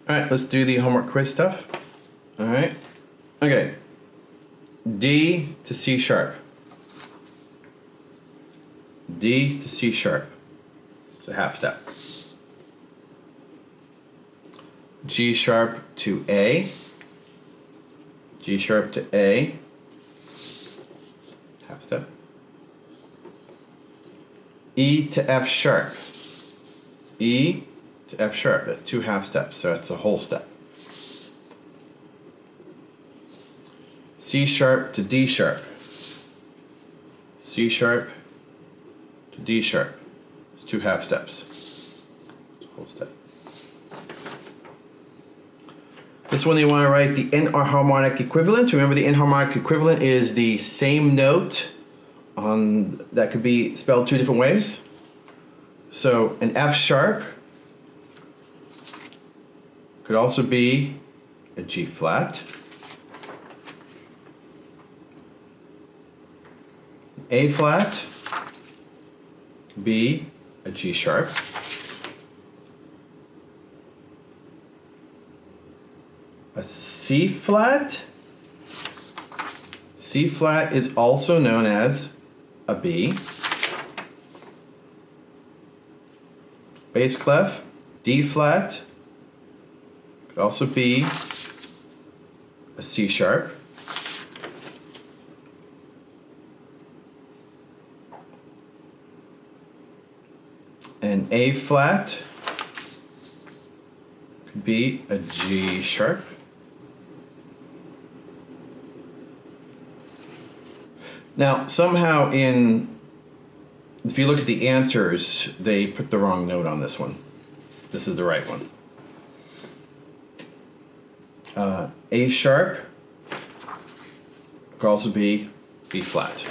All right, let's do the homework quiz stuff. All right. Okay. D to C sharp. D to C sharp. It's a half step. G sharp to A. G sharp to A. Half step. E to F sharp. E to F sharp. That's 2 half steps, so that's a whole step. C sharp to D sharp. C sharp to D sharp. It's 2 half steps. It's a whole step. This one you want to write the enharmonic equivalent. Remember, the enharmonic equivalent is the same note that could be spelled 2 different ways. So an F sharp could also be a G flat. A flat could be a G sharp. A C flat. C flat is also known as a B. Bass clef, D flat, could also be a C sharp. And A flat could be a G sharp. Now, somehow if you look at the answers, they put the wrong note on this one. This is the right one. A sharp could also be B flat.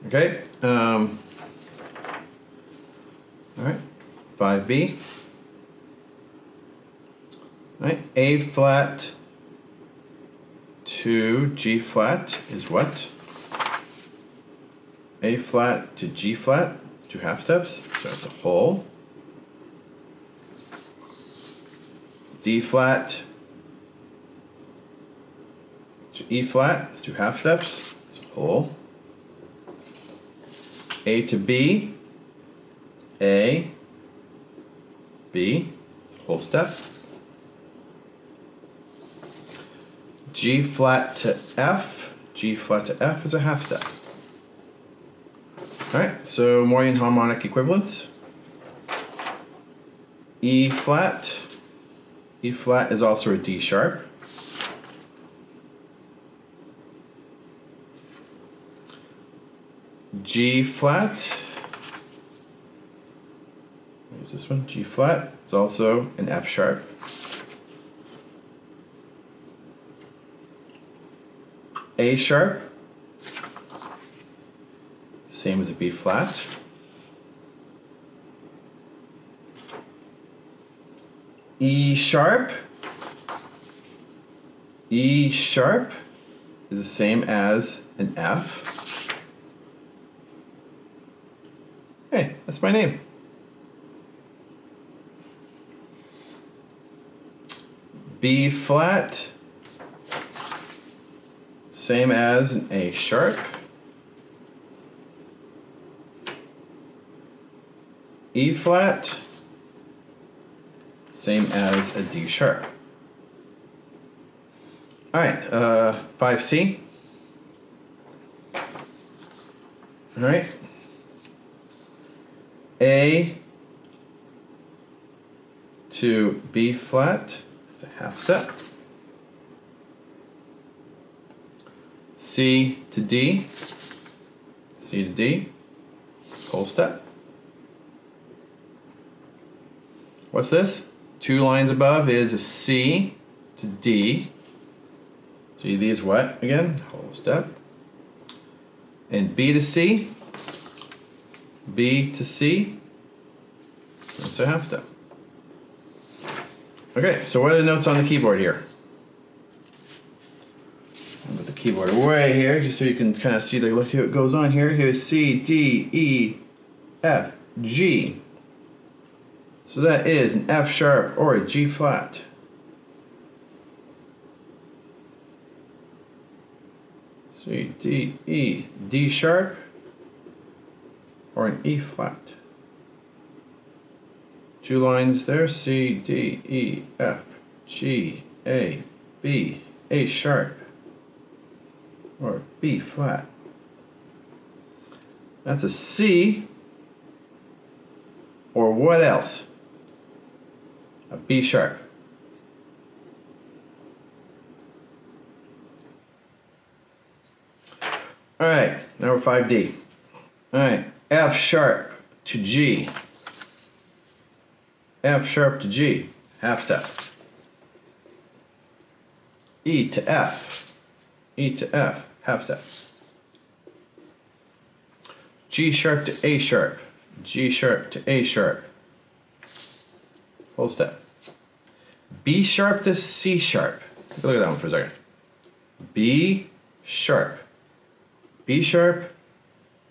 Okay. All right. 5B. All right. A flat to G flat is what? A flat to G flat, it's 2 half steps, so it's a whole. D flat to E flat, it's 2 half steps, it's a whole. A to B, A, B, it's a whole step. G flat to F, G flat to F is a half step. All right, so more enharmonic equivalents. E flat is also a D sharp. G flat, there's this one, G flat, it's also an F sharp. A sharp, same as a B flat. E sharp is the same as an F. Hey, that's my name. B flat, same as an A sharp. E flat, same as a D sharp. All right, 5C. All right. A to B flat, it's a half step. C to D, whole step. What's this? 2 lines above is a C to D. C to D is what again? Whole step. And B to C, B to C, that's a half step. Okay, so what are the notes on the keyboard here? I'll put the keyboard away here just so you can kind of see look how it goes on here. Here's C, D, E, F, G. So that is an F sharp or a G flat. C, D, E, D sharp or an E flat. 2 lines there, C, D, E, F, G, A, B, A sharp or B flat. That's a C, or what else? A B sharp. All right, number 5D. All right, F sharp to G. F sharp to G, half step. E to F. E to F, half step. G sharp to A sharp. G sharp to A sharp. Whole step. B sharp to C sharp. Take a look at that one for a second. B sharp. B sharp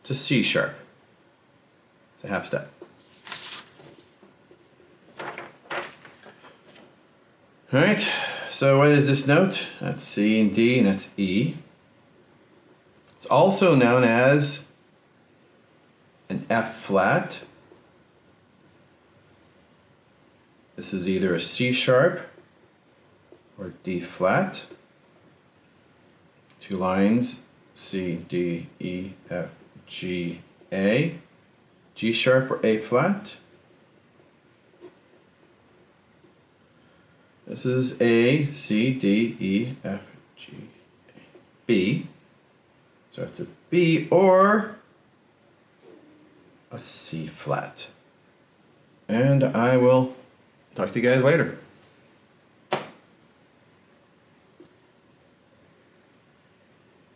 to C sharp. It's a half step. All right, so what is this note? That's C and D, and that's E. It's also known as an F flat. This is either a C sharp or D flat. 2 lines, C, D, E, F, G, A. G sharp or A flat. This is A, C, D, E, F, G, A, B. So it's a B or a C flat. And I will talk to you guys later.